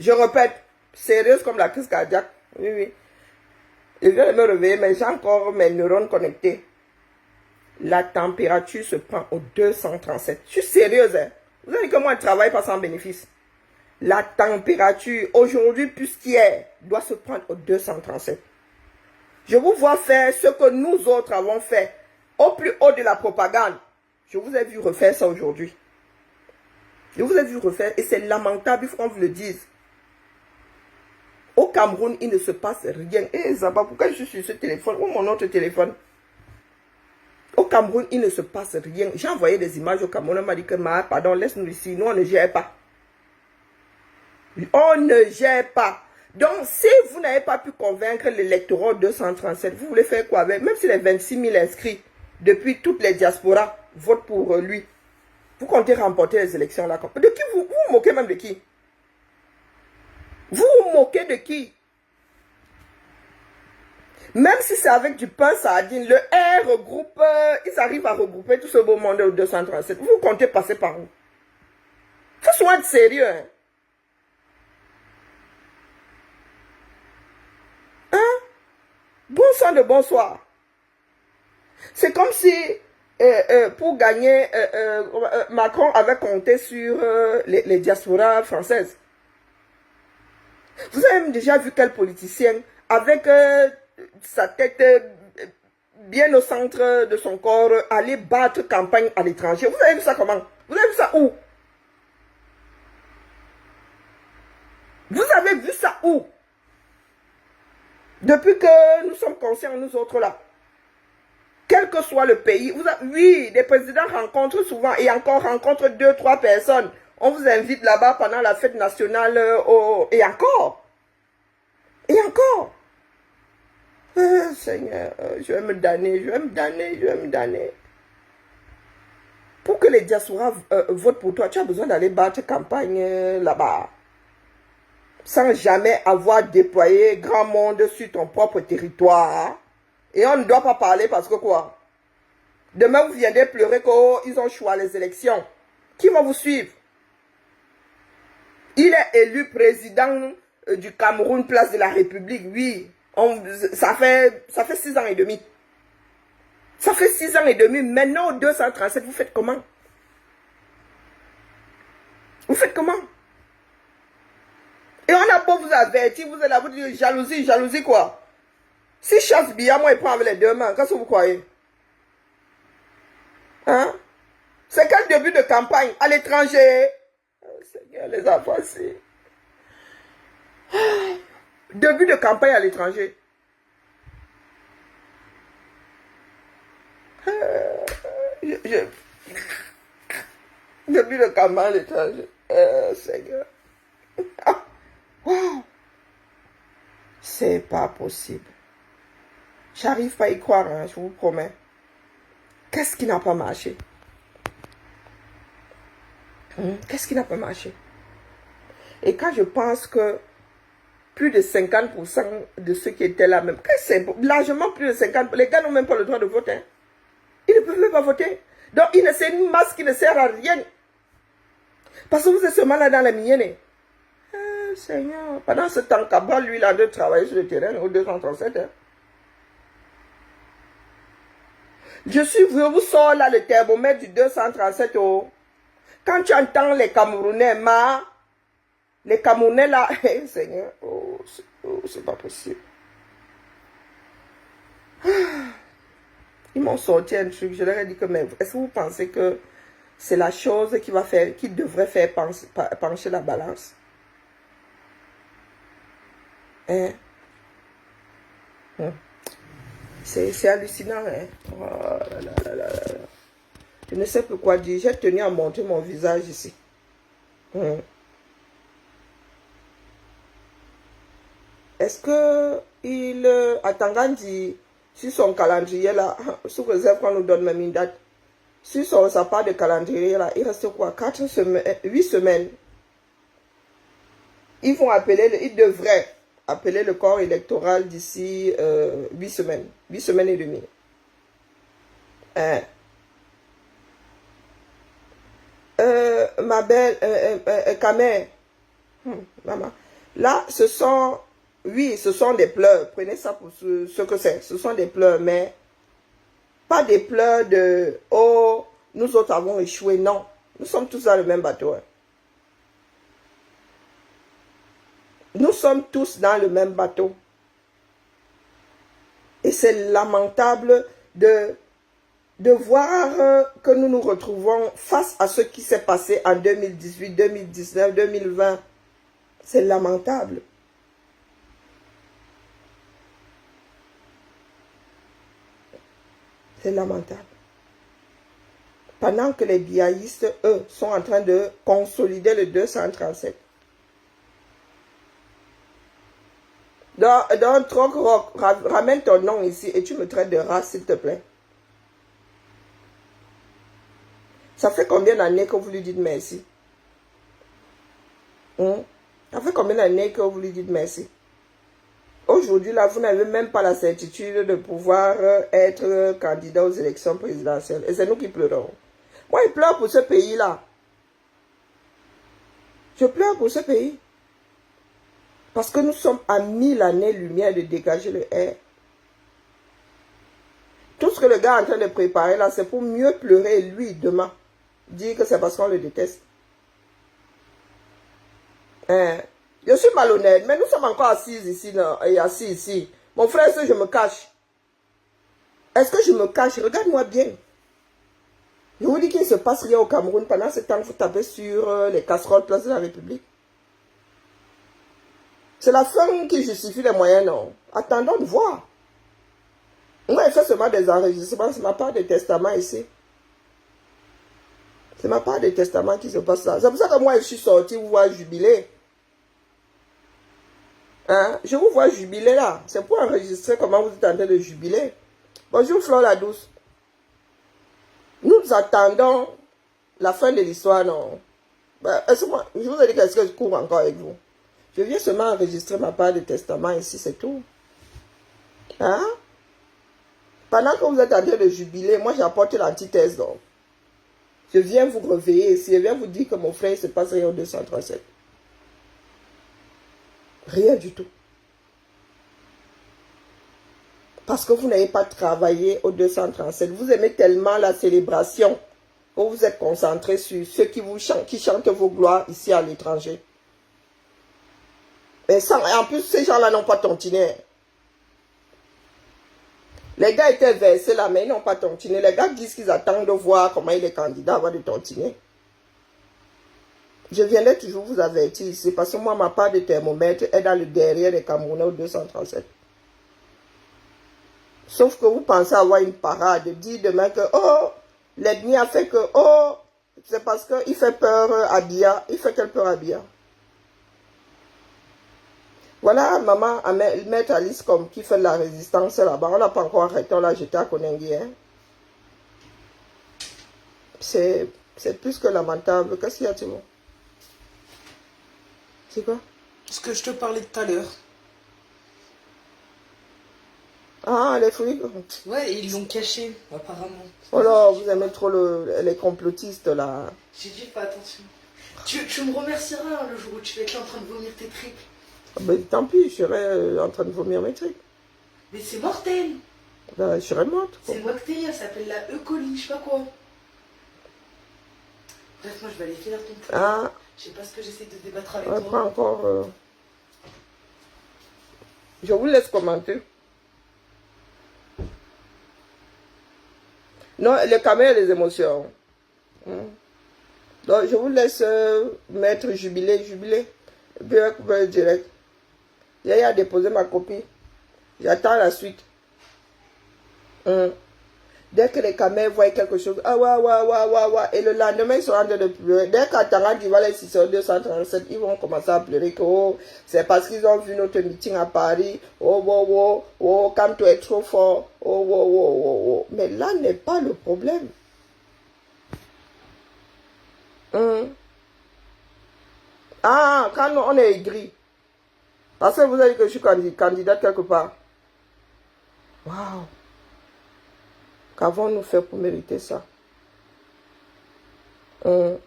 Je répète, sérieuse comme la crise cardiaque. Oui, oui. Je viens de me réveiller, mais j'ai encore mes neurones connectés. La température se prend au 237. Je suis sérieuse, hein. Vous avez dit que moi, je ne travaille pas sans bénéfice. La température, aujourd'hui plus qu'hier, doit se prendre au 237. Je vous vois faire ce que nous autres avons fait au plus haut de la propagande. Je vous ai vu refaire ça aujourd'hui. Je vous ai vu refaire et c'est lamentable, il faut qu'on vous le dise. Au Cameroun, il ne se passe rien. Eh Zaba, pourquoi je suis sur ce téléphone? Où est mon autre téléphone? Au Cameroun, il ne se passe rien. J'ai envoyé des images au Cameroun. On m'a dit que, pardon, laisse-nous ici. Nous, on ne gère pas. On ne gère pas. Donc, si vous n'avez pas pu convaincre l'électorat 237, vous voulez faire quoi avec? Même si les 26 000 inscrits depuis toutes les diasporas votent pour lui, vous comptez remporter les élections là. De qui vous vous moquez même de qui? Vous vous moquez de qui? Même si c'est avec du pain sardine, le R regroupe, ils arrivent à regrouper tout ce beau monde au 237. Vous comptez passer par où? Il faut souvent être sérieux. Hein? Hein? Bon sang de bonsoir. C'est comme si, pour gagner, Macron avait compté sur les diasporas françaises. Vous avez déjà vu quel politicien, avec sa tête bien au centre de son corps, aller battre campagne à l'étranger? Vous avez vu ça comment? Vous avez vu ça où? Vous avez vu ça où? Depuis que nous sommes conscients, nous autres là. Quel que soit le pays, oui, les présidents rencontrent souvent et encore rencontrent 2-3 personnes. On vous invite là-bas pendant la fête nationale et encore. Et encore. Seigneur, je vais me damner, je vais me damner, je vais me damner. Pour que les diasporas votent pour toi, tu as besoin d'aller battre campagne là-bas. Sans jamais avoir déployé grand monde sur ton propre territoire. Et on ne doit pas parler parce que quoi? Demain, vous viendrez pleurer qu'ils ont choisi les élections. Qui va vous suivre? Il est élu président du Cameroun, place de la République, oui. Ça fait 6 ans et demi. Ça fait 6 ans et demi. Maintenant, au 237, vous faites comment? Vous faites comment? Et on a beau vous avertir, vous êtes là, vous dites jalousie, jalousie quoi? Si chasse bien, moi, il prend avec les deux mains, qu'est-ce que vous croyez? Hein? C'est quel début de campagne? À l'étranger? Oh, Seigneur, les enfants, c'est... Début de campagne à l'étranger. Début de campagne à l'étranger. Seigneur. Ah, wow. C'est pas possible. J'arrive pas à y croire, hein, je vous promets. Qu'est-ce qui n'a pas marché? Qu'est-ce qui n'a pas marché? Et quand je pense que plus de 50% de ceux qui étaient là même, c'est largement plus de 50%, les gars n'ont même pas le droit de voter. Hein. Ils ne peuvent même pas voter. Donc, c'est une masse qui ne sert à rien. Parce que vous êtes seulement là dans la mienne. Seigneur, pendant ce temps, Cabral, lui, il a de travailler sur le terrain au 237. Hein. Je vous sors là le thermomètre du 237. Oh. Quand tu entends les Camerounais, les Camerounais là, hey, Seigneur, c'est pas possible. Ils m'ont sorti un truc, je leur ai dit que, mais est-ce que vous pensez que c'est la chose qui devrait faire pencher la balance? Hein? C'est hallucinant, hein? Oh là là là là là. Je ne sais plus quoi dire. J'ai tenu à montrer mon visage ici. Est-ce que il a Tangandi, sur son calendrier là, sous réserve qu'on nous donne même une date, sur sa part de calendrier là, il reste quoi? 4 semaines, 8 semaines. Ils devraient appeler le corps électoral d'ici 8 semaines. 8 semaines et demie. Ma belle Kamer, maman, Là, ce sont, oui, ce sont des pleurs. Prenez ça pour ce que c'est. Ce sont des pleurs, mais pas des pleurs de « Oh, nous autres avons échoué ». Non, nous sommes tous dans le même bateau. Nous sommes tous dans le même bateau. Et c'est lamentable de voir que nous nous retrouvons face à ce qui s'est passé en 2018, 2019, 2020. C'est lamentable. C'est lamentable. Pendant que les biaïstes, eux, sont en train de consolider le 237. Dans Troc Rock, ramène ton nom ici et tu me traites de race, s'il te plaît. Ça fait combien d'années que vous lui dites merci? Ça fait combien d'années que vous lui dites merci? Aujourd'hui, là, vous n'avez même pas la certitude de pouvoir être candidat aux élections présidentielles. Et c'est nous qui pleurons. Moi, je pleure pour ce pays-là. Je pleure pour ce pays. Parce que nous sommes à 1000 années-lumière de dégager le air. Tout ce que le gars est en train de préparer là, c'est pour mieux pleurer lui demain. Dire que c'est parce qu'on le déteste. Je suis malhonnête, mais nous sommes encore assis ici, et assis ici. Mon frère, est-ce que je me cache? Est-ce que je me cache? Regarde-moi bien. Je vous dis qu'il ne se passe rien au Cameroun pendant ce temps que vous tapez sur les casseroles place de la République. C'est la fin qui justifie les moyens, non? Attendons de voir. Moi, je fais seulement des enregistrements, c'est ma part de testament ici. C'est ma part de testament qui se passe là. C'est pour ça que moi, je suis sorti, vous voyez, jubiler. Hein? Je vous vois jubiler là. C'est pour enregistrer comment vous êtes en train de jubiler. Bonjour Flore la douce. Nous attendons la fin de l'histoire, non? Moi, je vous ai dit qu'est-ce que je cours encore avec vous. Je viens seulement enregistrer ma part de testament ici, c'est tout. Hein? Pendant que vous êtes en train de jubiler, moi j'apporte l'antithèse, donc. Je viens vous réveiller ici, je viens vous dire que mon frère, il se passe rien au 237. Rien du tout. Parce que vous n'avez pas travaillé au 237. Vous aimez tellement la célébration que vous êtes concentré sur ceux qui chantent vos gloires ici à l'étranger. Et en plus, ces gens-là n'ont pas tontiné. Les gars étaient versés là, mais ils n'ont pas tontiné. Les gars disent qu'ils attendent de voir comment il est candidat avant de tontiner. Je viendrai toujours vous avertir ici, parce que moi, ma part de thermomètre est dans le derrière des Camerounais au 237. Sauf que vous pensez avoir une parade, de dire demain que, oh, l'ennemi a fait que, oh, c'est parce qu'il fait peur à Bia. Il fait quelle peur à Bia? Voilà, maman, maître Alice comme qui fait de la résistance là-bas. On n'a pas encore arrêté, on l'a jeté à Konengi. Hein? C'est plus que lamentable. Qu'est-ce qu'il y a, Timo? C'est quoi? Ce que je te parlais tout à l'heure. Ah, les fruits. Ouais, ils l'ont caché, apparemment. Oh là, vous aimez trop les complotistes, là. J'ai dit, fais attention. Tu me remercieras hein, le jour où tu vas être là en train de vomir tes tripes. Ah ben, tant pis, je serais en train de vomir mes trucs. Mais c'est mortel. Ben, je serais morte. C'est une bactérie, ça s'appelle la E. coli, je sais pas quoi. Bref, moi je vais aller finir ton truc. Ah. Je sais pas ce que j'essaie de débattre avec On toi. prend encore. Je vous laisse commenter. Non, le caméra des émotions. Donc, je vous laisse mettre jubilé. Et puis, couper direct. J'ai à déposer ma copie. J'attends la suite. Dès que les caméras voient quelque chose, ah ouais. Et le lendemain, ils sont en train de pleurer. Dès qu'Atanga dit voilà, si c'est 237, ils vont commencer à pleurer que oh, c'est parce qu'ils ont vu notre meeting à Paris. Oh, quand tu es trop fort. Oh. Mais là n'est pas le problème. Ah, quand on est aigri. Parce que vous avez dit que je suis candidate quelque part. Waouh. Qu'avons-nous fait pour mériter ça? Mais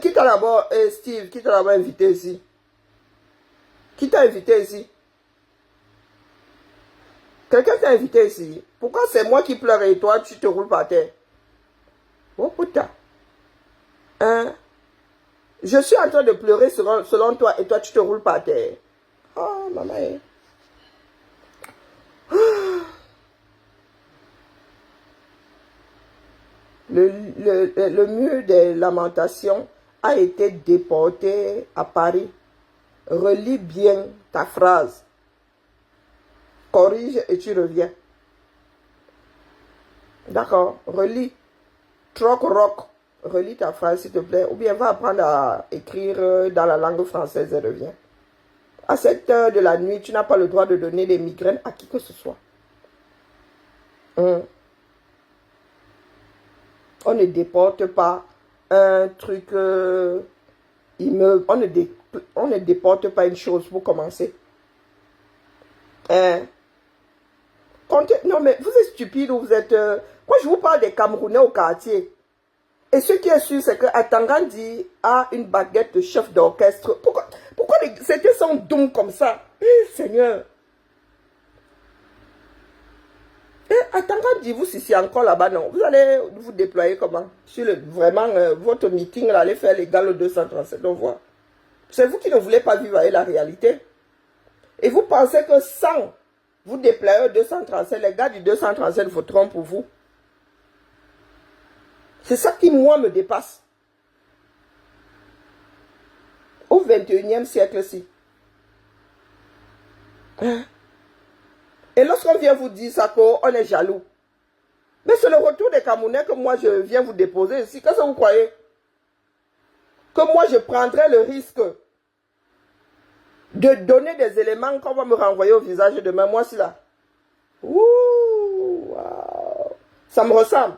qui t'a d'abord, Steve, qui t'a d'abord invité ici? Qui t'a invité ici? Quelqu'un t'a invité ici. Pourquoi c'est moi qui pleure et toi, tu te roules par terre? Oh putain. Hein? Je suis en train de pleurer selon toi et toi, tu te roules par terre. Oh, maman. Le mur des lamentations a été déporté à Paris. Relis bien ta phrase. Corrige et tu reviens. D'accord? Relis. Troc rock. Relis ta phrase s'il te plaît. Ou bien va apprendre à écrire dans la langue française et reviens. À cette heure de la nuit, tu n'as pas le droit de donner des migraines à qui que ce soit. On ne déporte pas un truc immeuble. On ne déporte pas une chose pour commencer. Non mais vous êtes stupide ou vous êtes... Moi je vous parle des Camerounais au quartier. Et ce qui est sûr, c'est que Atangandi a une baguette de chef d'orchestre. Pourquoi c'était son don comme ça? Seigneur. Atangandi, vous, si c'est encore là-bas, non. Vous allez vous déployer comment? Sur vraiment, votre meeting, là, allez faire l'égal au 237. On voit. C'est vous qui ne voulez pas vivre avec la réalité. Et vous pensez que sans vous déployer au 237, les gars du 237 voteront pour vous. C'est ça qui, moi, me dépasse. Au 21e siècle-ci. Et lorsqu'on vient vous dire ça, on est jaloux. Mais c'est le retour des Camerounais que moi, je viens vous déposer ici. Qu'est-ce que vous croyez? Que moi, je prendrais le risque de donner des éléments qu'on va me renvoyer au visage demain. Moi, c'est là. Ouh, wow. Ça me ressemble.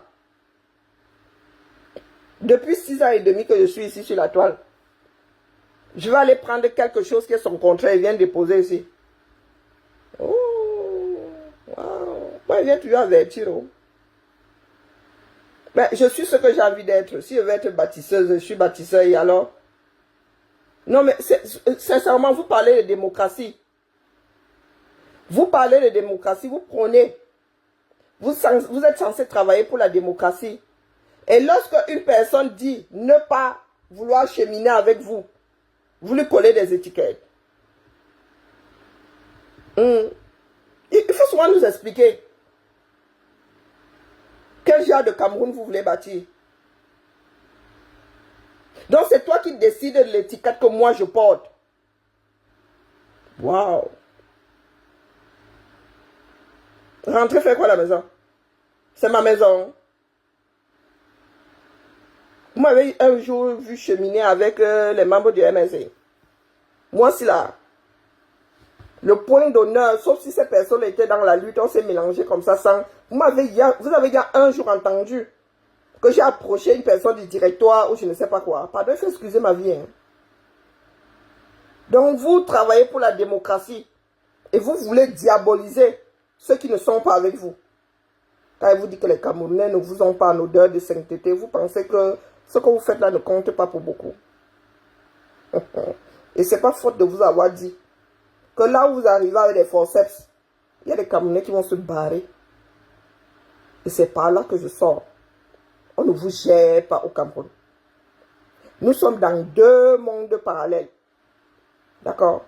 Depuis 6 ans et demi que je suis ici sur la toile. Je vais aller prendre quelque chose qui est son contraire et vient déposer ici. Oh, wow. Moi, je viens toujours avertir. Oh. Ben, je suis ce que j'ai envie d'être. Si je veux être bâtisseuse, je suis bâtisseur et alors? Non, mais sincèrement, vous parlez de démocratie. Vous parlez de démocratie, vous prenez. Vous êtes censé travailler pour la démocratie. Et lorsque une personne dit ne pas vouloir cheminer avec vous, vous lui collez des étiquettes. Il faut souvent nous expliquer quel genre de Cameroun vous voulez bâtir. Donc c'est toi qui décides de l'étiquette que moi je porte. Waouh. Rentrez faire quoi à la maison? C'est ma maison. Vous m'avez un jour vu cheminer avec les membres du MSC. Moi, c'est là. Le point d'honneur, sauf si ces personnes étaient dans la lutte, on s'est mélangé comme ça sans... Vous avez il y a un jour entendu que j'ai approché une personne du directoire ou je ne sais pas quoi. Pardon, il faut excuser ma vie. Hein. Donc, vous travaillez pour la démocratie et vous voulez diaboliser ceux qui ne sont pas avec vous. Quand il vous dit que les Camerounais ne vous ont pas en odeur de sainteté, vous pensez que ce que vous faites là ne compte pas pour beaucoup. Et ce n'est pas faute de vous avoir dit que là où vous arrivez avec des forceps, il y a des Camerounais qui vont se barrer. Et c'est par là que je sors. On ne vous gère pas au Cameroun. Nous sommes dans deux mondes parallèles. D'accord?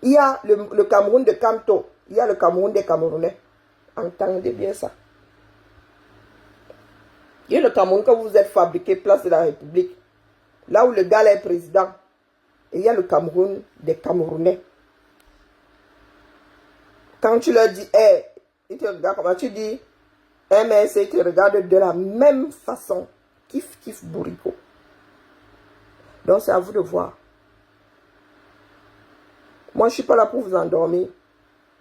Il y a le Cameroun de Kanto. Il y a le Cameroun des Camerounais. Entendez bien ça. Il y a le Cameroun que vous êtes fabriqué, place de la République. Là où le gars est président. Et il y a le Cameroun des Camerounais. Quand tu leur dis, hey, ils te regardent comment tu dis, MSC, ils te regardent de la même façon. Kif, kif, bourrico. Donc c'est à vous de voir. Moi, je ne suis pas là pour vous endormir.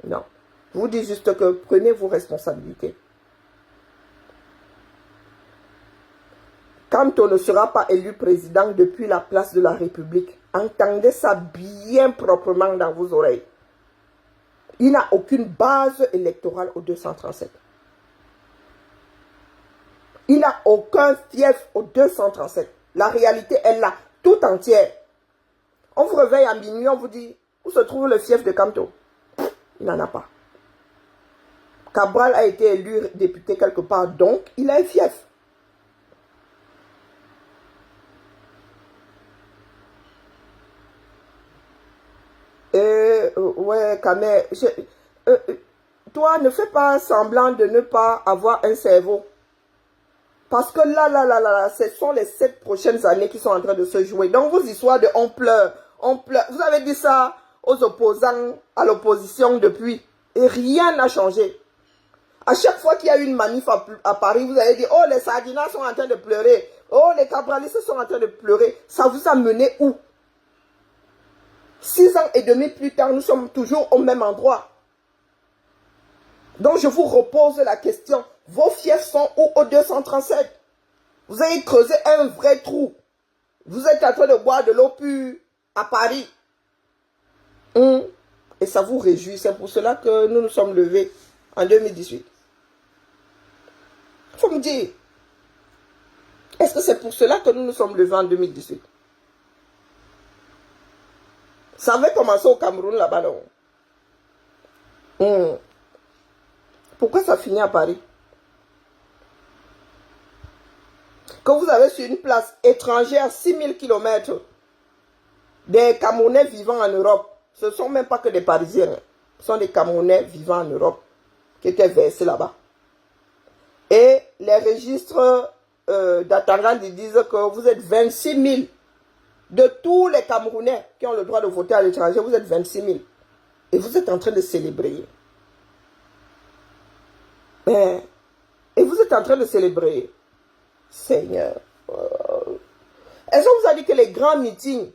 Non. Je vous dis juste que prenez vos responsabilités. Quand on ne sera pas élu président depuis la place de la République, entendez ça bien proprement dans vos oreilles. Il n'a aucune base électorale au 237. Il n'a aucun fief au 237. La réalité est là, tout entière. On vous réveille à minuit, on vous dit, Où se trouve le fief de Kamto? Il n'en a pas. Cabral a été élu député quelque part, donc il a un fief. Ouais, Kamé, toi, ne fais pas semblant de ne pas avoir un cerveau. Parce que là, ce sont les 7 prochaines années qui sont en train de se jouer. Donc, vos histoires de on pleure. Vous avez dit ça aux opposants, à l'opposition depuis. Et rien n'a changé. À chaque fois qu'il y a une manif à Paris, vous avez dit, oh, les Sardinas sont en train de pleurer. Oh, les Cabralistes sont en train de pleurer. Ça vous a mené où? 6 ans et demi plus tard, nous sommes toujours au même endroit. Donc, je vous repose la question. Vos fiefs sont où au 237? Vous avez creusé un vrai trou. Vous êtes en train de boire de l'eau pure à Paris. Et ça vous réjouit. C'est pour cela que nous nous sommes levés en 2018. Il faut me dire. Est-ce que c'est pour cela que nous nous sommes levés en 2018? Ça avait commencé au Cameroun là-bas, non? Pourquoi ça finit à Paris? Quand vous avez sur une place étrangère, 6000 km, des Camerounais vivant en Europe, ce ne sont même pas que des Parisiens, ce sont des Camerounais vivant en Europe qui étaient versés là-bas. Et les registres d'Atangandi disent que vous êtes 26 000 de tous les Camerounais qui ont le droit de voter à l'étranger, vous êtes 26 000. Et vous êtes en train de célébrer. Et vous êtes en train de célébrer. Seigneur. Est-ce qu'on vous a dit que les grands meetings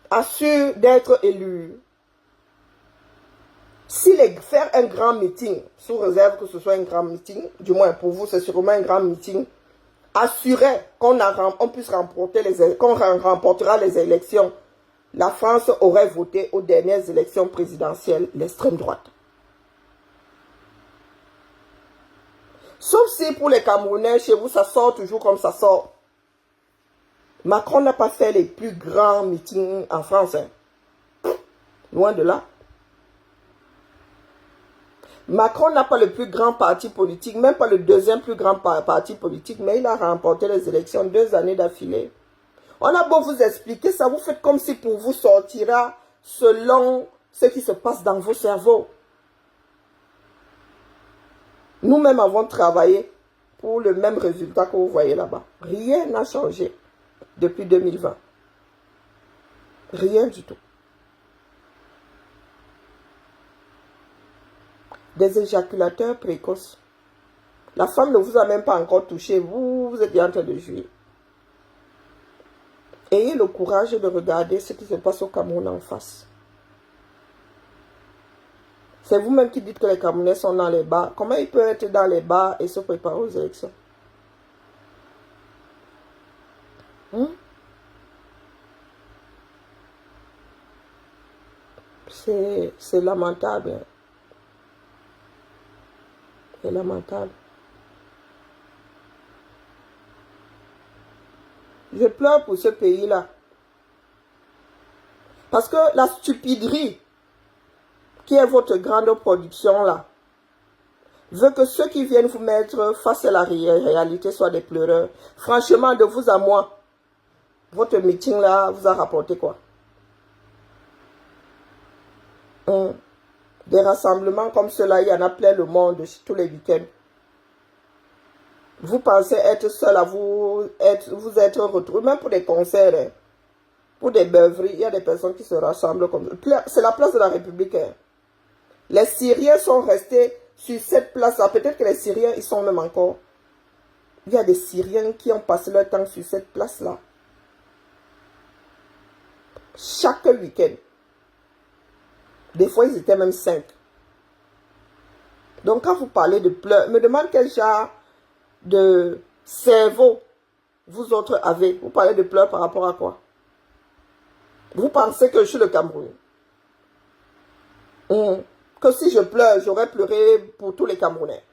assurent d'être élus? Si faire un grand meeting, sous réserve que ce soit un grand meeting, du moins pour vous c'est sûrement un grand meeting, assurait qu'on puisse remporter qu'on remportera les élections, la France aurait voté aux dernières élections présidentielles l'extrême droite. Sauf si pour les Camerounais, chez vous, ça sort toujours comme ça sort. Macron n'a pas fait les plus grands meetings en France. Loin de là. Macron n'a pas le plus grand parti politique, même pas le deuxième plus grand parti politique, mais il a remporté les élections 2 années d'affilée. On a beau vous expliquer ça, vous faites comme si pour vous sortira selon ce qui se passe dans vos cerveaux. Nous-mêmes avons travaillé pour le même résultat que vous voyez là-bas. Rien n'a changé depuis 2020. Rien du tout. Des éjaculateurs précoces. La femme ne vous a même pas encore touché. Vous êtes en train de jouir. Ayez le courage de regarder ce qui se passe au Cameroun en face. C'est vous-même qui dites que les Camerounais sont dans les bars. Comment ils peuvent être dans les bars et se préparer aux élections? C'est lamentable. C'est lamentable. Je pleure pour ce pays-là. Parce que la stupiderie qui est votre grande production là, veut que ceux qui viennent vous mettre face à la réalité soient des pleureurs. Franchement, de vous à moi, votre meeting là vous a rapporté quoi? Des rassemblements comme cela, il y en a plein le monde tous les week-ends. Vous pensez être seul à vous être retrouvé, même pour des concerts, pour des beuveries, il y a des personnes qui se rassemblent comme ça. C'est la place de la République. Les Syriens sont restés sur cette place-là. Peut-être que les Syriens, ils sont même encore. Il y a des Syriens qui ont passé leur temps sur cette place-là. Chaque week-end. Des fois, ils étaient même 5. Donc, quand vous parlez de pleurs, me demande quel genre de cerveau vous autres avez. Vous parlez de pleurs par rapport à quoi? Vous pensez que je suis le Cameroun? Que si je pleure, j'aurais pleuré pour tous les Camerounais.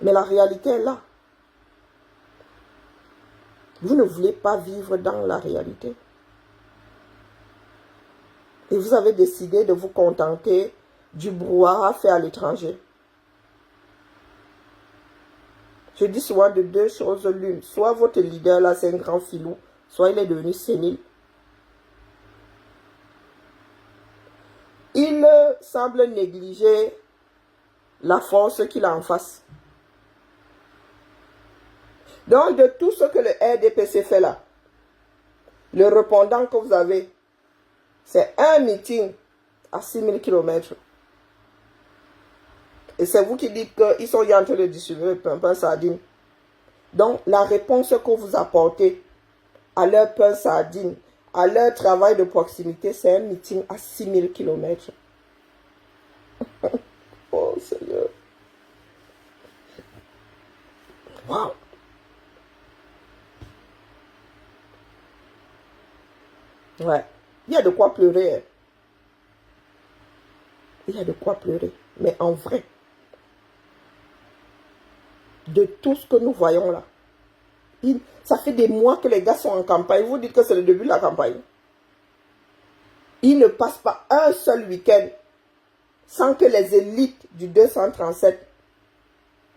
Mais la réalité est là. Vous ne voulez pas vivre dans la réalité. Et vous avez décidé de vous contenter du brouhaha fait à l'étranger. Je dis souvent de deux choses l'une. Soit votre leader là c'est un grand filou, soit il est devenu sénile. Il semble négliger la force qu'il a en face. Donc de tout ce que le RDPC fait là, le répondant que vous avez, c'est un meeting à 6000 km. Et c'est vous qui dites qu'ils sont en train de distribuer le pain sardine. Donc, la réponse que vous apportez à leur pain sardine, à leur travail de proximité, c'est un meeting à 6000 km. Oh, Seigneur. Wow. Ouais. Il y a de quoi pleurer. Hein. Il y a de quoi pleurer. Mais en vrai, de tout ce que nous voyons là, ça fait des mois que les gars sont en campagne. Vous dites que c'est le début de la campagne. Ils ne passent pas un seul week-end sans que les élites du 237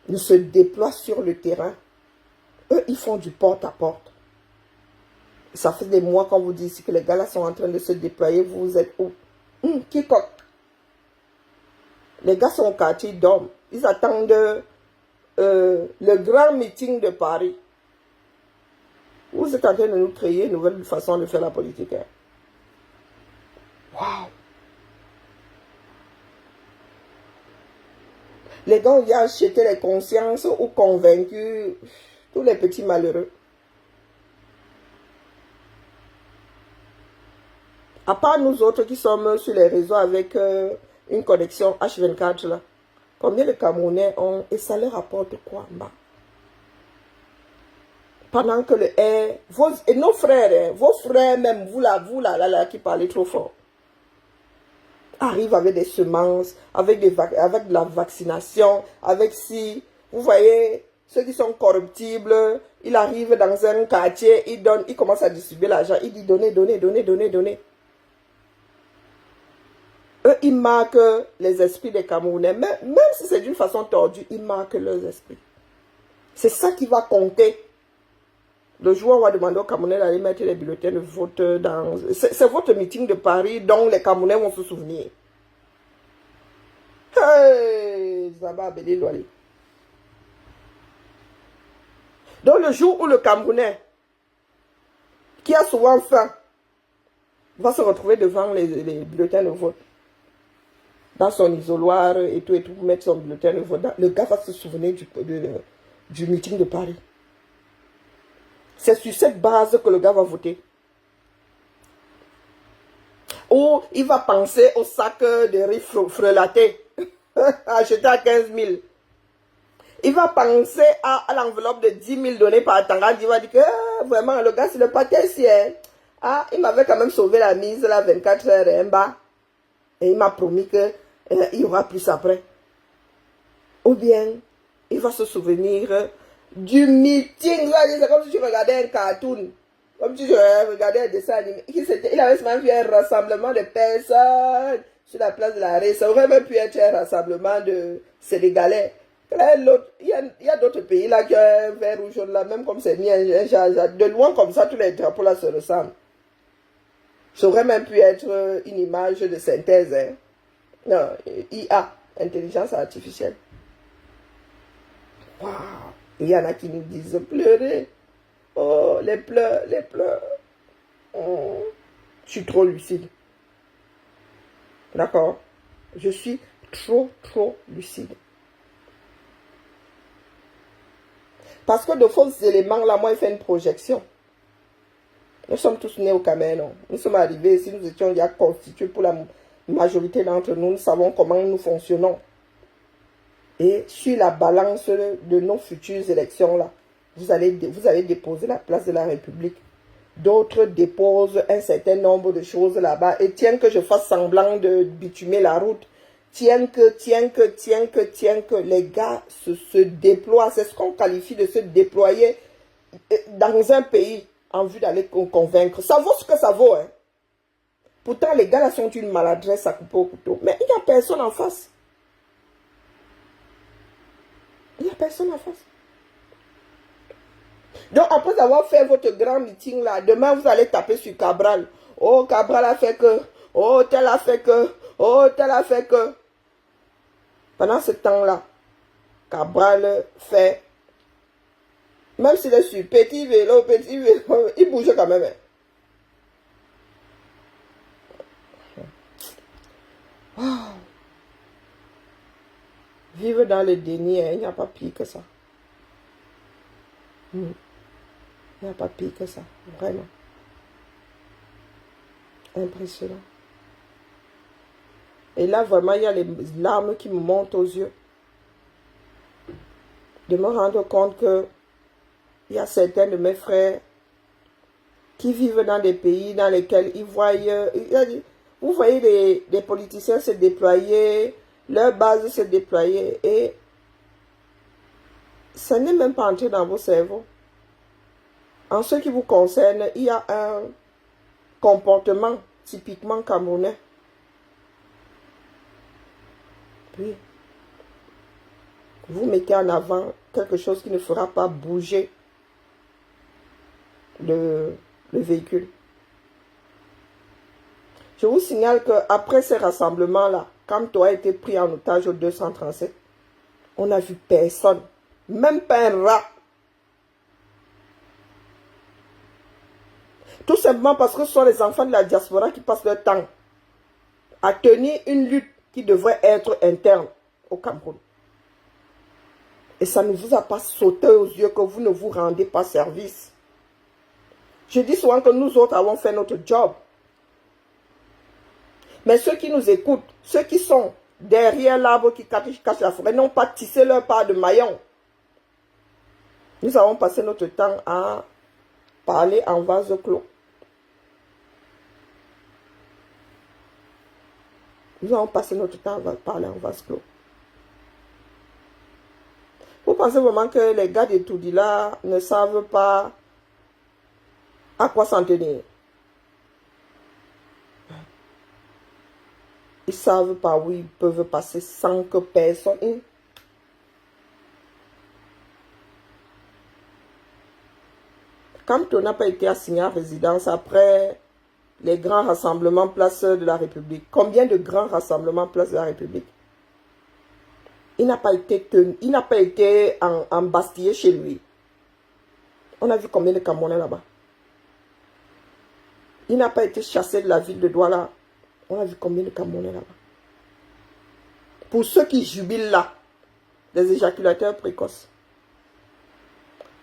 ne se déploient sur le terrain. Eux, ils font du porte-à-porte. Ça fait des mois qu'on vous dit ici que les gars là sont en train de se déployer. Vous êtes où? Quiconque. Les gars sont au quartier, ils dorment. Ils attendent le grand meeting de Paris. Vous êtes en train de nous créer une nouvelle façon de faire la politique. Hein? Waouh! Les gars, ils ont acheté les consciences ou convaincus tous les petits malheureux. À part nous autres qui sommes sur les réseaux avec une connexion H24 là, combien de Camerounais ont et ça leur apporte quoi en bas? Pendant que le air, et nos frères, hein, vos frères même, vous là, qui parlez trop fort, arrivent avec des semences, avec de la vaccination, avec si, vous voyez, ceux qui sont corruptibles, ils arrivent dans un quartier, ils commencent à distribuer l'argent, ils disent donnez, donnez, donnez, donnez, donnez. Eux, ils marquent les esprits des Camerounais, même si c'est d'une façon tordue, ils marquent leurs esprits. C'est ça qui va compter. Le jour où on va demander aux Camerounais d'aller mettre les bulletins de vote dans... C'est votre meeting de Paris dont les Camerounais vont se souvenir. Hey, Zaba Abedi Loali. Donc le jour où le Camerounais, qui a souvent faim, va se retrouver devant les bulletins de vote, dans son isoloir et tout, pour mettre son bulletin de vote, le gars va se souvenir du meeting de Paris. C'est sur cette base que le gars va voter. Ou il va penser au sac de riz frelaté, acheté à 15 000. Il va penser à l'enveloppe de 10 000 donnée par Tangad. Il va dire que vraiment, le gars, c'est le pâtissier. Ah, il m'avait quand même sauvé la mise, là, 24 heures et un bas. Et il m'a promis que il y aura plus après. Ou bien, il va se souvenir du meeting. C'est comme si tu regardais un cartoon. Comme si tu regardais un dessin animé. Il avait seulement vu un rassemblement de personnes sur la place de l'arrêt. Ça aurait même pu être un rassemblement de Sénégalais. Il y a d'autres pays là qui ont un vert rouge là, même comme c'est mis de loin comme ça, tous les drapeaux là se ressemblent. Ça aurait même pu être une image de synthèse. Hein. Non, IA, intelligence artificielle. Waouh! Il y en a qui nous disent pleurer. Oh, les pleurs, les pleurs. Oh, je suis trop lucide. D'accord? Je suis trop lucide. Parce que de faux éléments, là, moi, il fait une projection. Nous sommes tous nés au Cameroun. Nous sommes arrivés ici, nous étions déjà constitués pour la majorité d'entre nous. Nous savons comment nous fonctionnons. Et sur la balance de nos futures élections, là, vous allez déposer la place de la République. D'autres déposent un certain nombre de choses là-bas. Et tiens que je fasse semblant de bitumer la route. Tiens que les gars se déploient. C'est ce qu'on qualifie de se déployer dans un pays en vue d'aller convaincre. Ça vaut ce que ça vaut. Hein. Pourtant, les gars là sont une maladresse à couper au couteau. Mais il n'y a personne en face. Il n'y a personne en face. Donc, après avoir fait votre grand meeting là, demain, vous allez taper sur Cabral. Oh, Cabral a fait que. Oh, tel a fait que. Oh, tel a fait que. Pendant ce temps-là, Cabral fait. Même s'il est sur petit vélo, il bouge quand même. Wow. Vivre dans le déni, il n'y a pas pire que ça. Il n'y a pas pire que ça, vraiment. Impressionnant. Et là, vraiment, il y a les larmes qui me montent aux yeux. De me rendre compte que il y a certains de mes frères qui vivent dans des pays dans lesquels ils voient... Vous voyez les politiciens se déployer, leur base se déployer, et ça n'est même pas entré dans vos cerveaux. En ce qui vous concerne, il y a un comportement typiquement camerounais. Oui. Vous mettez en avant quelque chose qui ne fera pas bouger le véhicule. Je vous signale qu'après ces rassemblements-là, quand toi a été pris en otage au 237, on n'a vu personne, même pas un rat. Tout simplement parce que ce sont les enfants de la diaspora qui passent leur temps à tenir une lutte qui devrait être interne au Cameroun. Et ça ne vous a pas sauté aux yeux que vous ne vous rendez pas service. Je dis souvent que nous autres avons fait notre job. Mais ceux qui nous écoutent, ceux qui sont derrière l'arbre qui cache la forêt, n'ont pas tissé leur part de maillon. Nous avons passé notre temps à parler en vase clos. Nous avons passé notre temps à parler en vase clos. Vous pensez vraiment que les gars de Toudila ne savent pas à quoi s'en tenir? Ils savent pas où ils peuvent passer sans que personne... Quand on n'a pas été assigné à résidence après les grands rassemblements place de la République, combien de grands rassemblements place de la République? Il n'a pas été embastillé chez lui. On a vu combien de Camerounais là-bas. Il n'a pas été chassé de la ville de Douala. On a vu combien de Camerounais là-bas. Pour ceux qui jubilent là, les éjaculateurs précoces,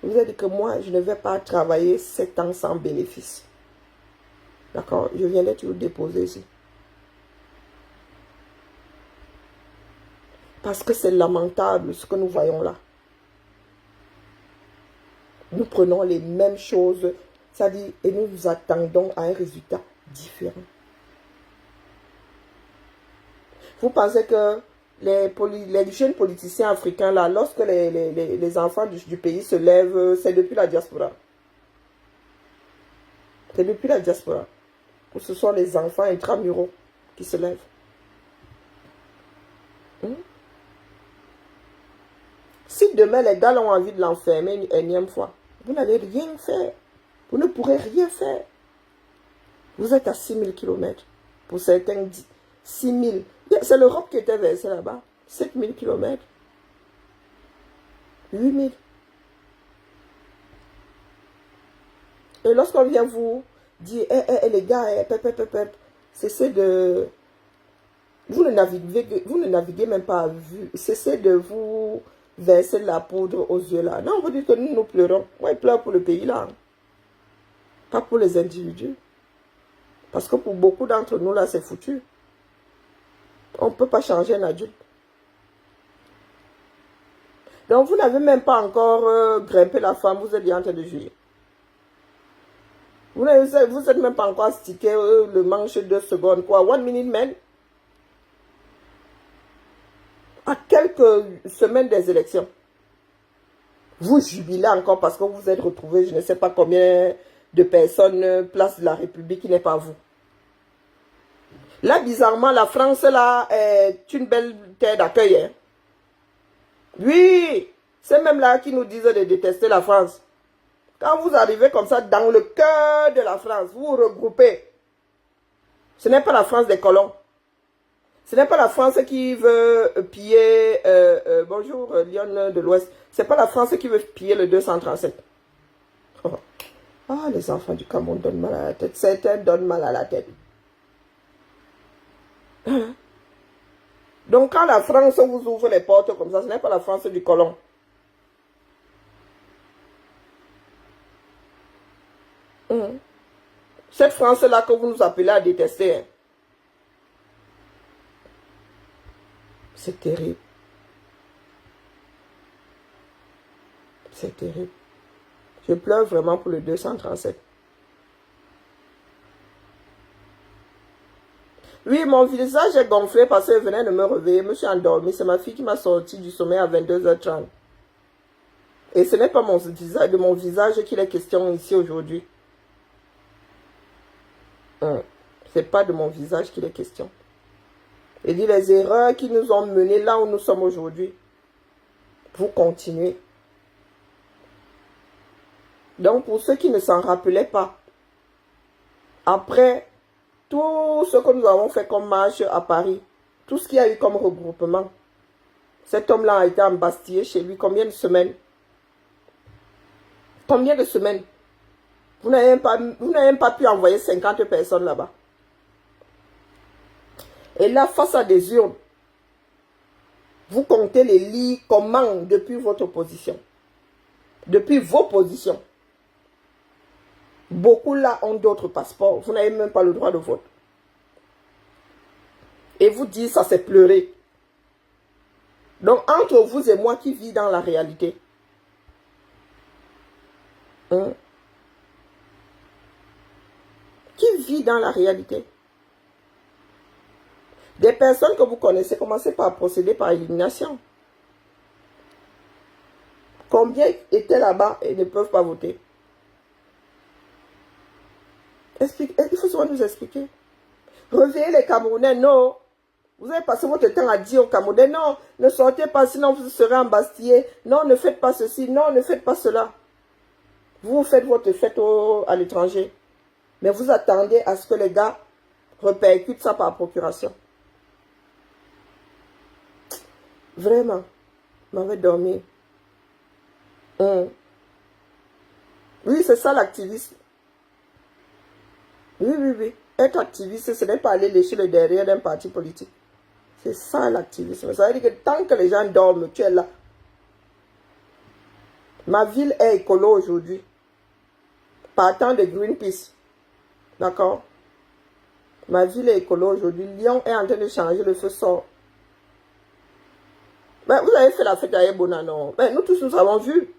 je vous ai dit que moi, je ne vais pas travailler 7 ans sans bénéfice. D'accord? Je viendrai toujours déposer ici. Parce que c'est lamentable ce que nous voyons là. Nous prenons les mêmes choses, c'est-à-dire, et nous nous attendons à un résultat différent. Vous pensez que les jeunes politiciens africains là, lorsque les enfants du pays se lèvent, c'est depuis la diaspora. C'est depuis la diaspora. Ou ce sont les enfants intramuraux qui se lèvent. Si demain les gars ont envie de l'enfermer une énième fois, vous n'allez rien faire. Vous ne pourrez rien faire. Vous êtes à 6000 km. Pour certains, 6000. C'est l'Europe qui était versée là-bas. 7000 km. 8000. Et lorsqu'on vient vous dire, les gars, cessez de... Vous ne naviguez même pas à vue. Cessez de vous verser de la poudre aux yeux là. Non, on vous dit que nous pleurons. Moi, je pleure pour le pays là. Pas pour les individus. Parce que pour beaucoup d'entre nous là, c'est foutu. On ne peut pas changer un adulte. Donc, vous n'avez même pas encore grimpé la femme, vous êtes déjà en train de jouir. Vous n'êtes même pas encore stické le manche 2 secondes. Quoi, 1 minute man? À quelques semaines des élections. Vous jubilez encore parce que vous êtes retrouvés, je ne sais pas combien de personnes, place de la République qui n'est pas vous. Là, bizarrement, la France, là, est une belle terre d'accueil. Hein. Oui, c'est même là qui nous disent de détester la France. Quand vous arrivez comme ça dans le cœur de la France, vous vous regroupez. Ce n'est pas la France des colons. Ce n'est pas la France qui veut piller... bonjour, Lyon de l'Ouest. Ce n'est pas la France qui veut piller le 237. Oh. Ah, les enfants du Cameroun donnent mal à la tête. Certains donnent mal à la tête. Hein? Donc, quand la France vous ouvre les portes comme ça, ce n'est pas la France du colon. Hein? Cette France-là que vous nous appelez à détester, hein? C'est terrible. C'est terrible. Je pleure vraiment pour le 237. Oui, mon visage est gonflé parce qu'elle venait de me réveiller. Je me suis endormie. C'est ma fille qui m'a sorti du sommeil à 22h30. Et ce n'est pas de mon visage qu'il est question ici aujourd'hui. Ce n'est pas de mon visage qu'il est question. Et dit les erreurs qui nous ont menés là où nous sommes aujourd'hui. Vous continuez. Donc pour ceux qui ne s'en rappelaient pas, après tout ce que nous avons fait comme marche à Paris, tout ce qu'il y a eu comme regroupement, cet homme-là a été embastillé chez lui combien de semaines? Combien de semaines? Vous n'avez même pas pu envoyer 50 personnes là-bas. Et là, face à des urnes, vous comptez les lits comment depuis votre position. Depuis vos positions. Beaucoup là ont d'autres passeports. Vous n'avez même pas le droit de vote. Et vous dites, ça c'est pleurer. Donc, entre vous et moi qui vis dans la réalité. Qui vit dans la réalité? Des personnes que vous connaissez, commencez par procéder par élimination. Combien étaient là-bas et ne peuvent pas voter? Il faut souvent nous expliquer. Réveillez les Camerounais, non. Vous avez passé votre temps à dire aux Camerounais, non, ne sortez pas, sinon vous serez embastillés. Non, ne faites pas ceci, non, ne faites pas cela. Vous faites votre fête à l'étranger. Mais vous attendez à ce que les gars répercutent ça par procuration. Vraiment, m'avait dormi. Oui, c'est ça l'activisme. Oui. Être activiste, ce n'est pas aller lécher le derrière d'un parti politique. C'est ça l'activisme. Ça veut dire que tant que les gens dorment, tu es là. Ma ville est écolo aujourd'hui. Partant de Greenpeace. D'accord? Ma ville est écolo aujourd'hui. Lyon est en train de changer, le feu sort. Mais vous avez fait la fête à Ebona, non? Mais nous tous, nous avons vu.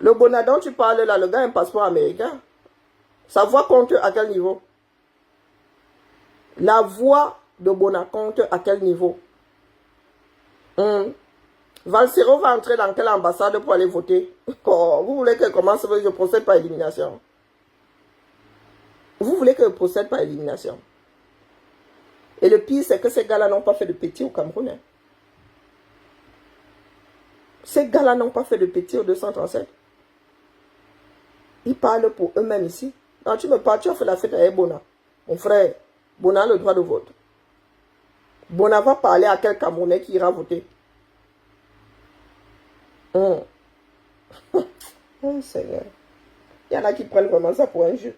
Le Bona dont tu parles là, le gars a un passeport américain. Sa voix compte à quel niveau? La voix de Bona compte à quel niveau? Valsero va entrer dans quelle ambassade pour aller voter? Oh, vous voulez que commence, je procède par élimination. Vous voulez que je procède par élimination. Et le pire, c'est que ces gars-là n'ont pas fait de petit au Cameroun. Hein. Ces gars-là n'ont pas fait de petit au 237. Ils parlent pour eux-mêmes ici. Quand tu me parles, tu as fait la fête avec Bona. Mon frère, Bona a le droit de vote. Bona va parler à quel Camerounais qui ira voter. Oh Seigneur. Il y en a qui prennent vraiment ça pour un jeu.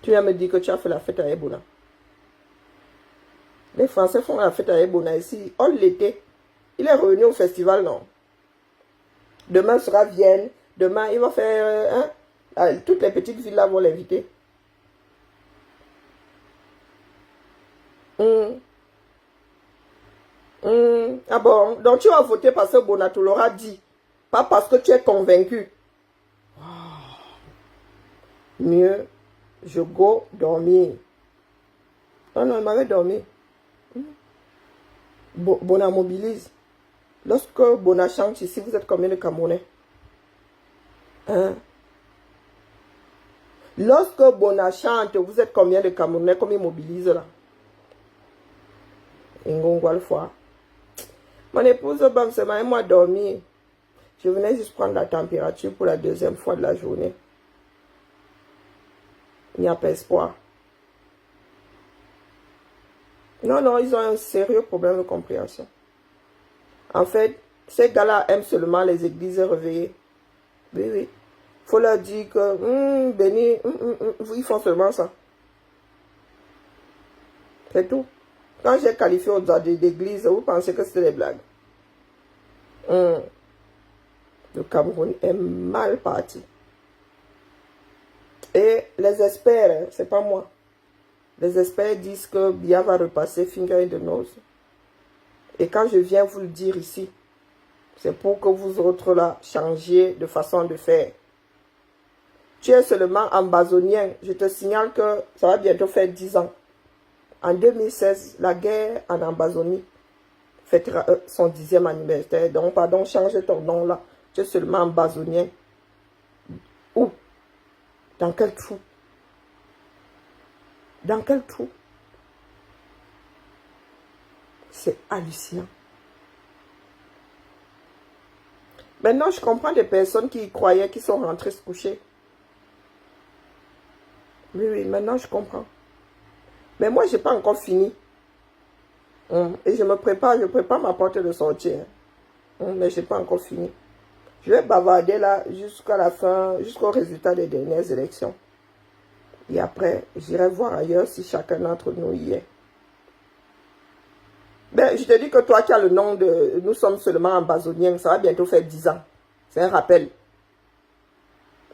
Tu viens me dire que tu as fait la fête à Ebona. Les Français font la fête à Ebona ici. Oh, l'été. Il est revenu au festival, non? Demain sera Vienne. Demain, il va faire... toutes les petites villes là vont l'inviter. Ah bon? Donc tu vas voter parce que Bonato l'aura dit. Pas parce que tu es convaincu. Oh. Mieux, je go dormir. Non, il m'avait dormi. Bona mobilise. Lorsque Bona chante ici, vous êtes combien de Camerounais? Lorsque Bona chante, vous êtes combien de Camerounais comme ils mobilisent là? Ingongwal fois. Mon épouse, c'est moi dormir. Je venais juste prendre la température pour la deuxième fois de la journée. Il n'y a pas espoir. Non, non, ils ont un sérieux problème de compréhension. En fait, ces gars-là aiment seulement les églises réveillées. Oui, oui. Il faut leur dire que, béni, ils font seulement ça. C'est tout. Quand j'ai qualifié aux d'église, vous pensez que c'était des blagues. Le Cameroun est mal parti. Et les experts, c'est pas moi. Les experts disent que Biya va repasser finger in the nose. Et quand je viens vous le dire ici, c'est pour que vous autres là changiez de façon de faire. Tu es seulement ambazonien. Je te signale que ça va bientôt faire 10 ans. En 2016, la guerre en Ambazonie fêtera son 10e anniversaire. Donc, pardon, change ton nom là. Tu es seulement ambazonien. Où? Dans quel trou? Dans quel trou? C'est hallucinant. Maintenant, je comprends des personnes qui croyaient qu'ils sont rentrés se coucher. Oui, oui, maintenant je comprends. Mais moi, je n'ai pas encore fini. Et je prépare ma porte de sortie. Mais je n'ai pas encore fini. Je vais bavarder là jusqu'à la fin, jusqu'au résultat des dernières élections. Et après, j'irai voir ailleurs si chacun d'entre nous y est. Ben, je te dis que toi qui as le nom de... Nous sommes seulement ambazoniens, ça va bientôt faire 10 ans. C'est un rappel.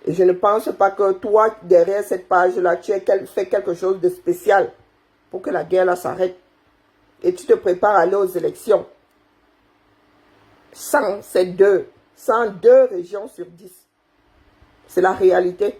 Et je ne pense pas que toi, derrière cette page-là, tu aies fait quelque chose de spécial pour que la guerre là s'arrête. Et tu te prépares à aller aux élections. 100, c'est 2. 102 régions sur 10. C'est la réalité.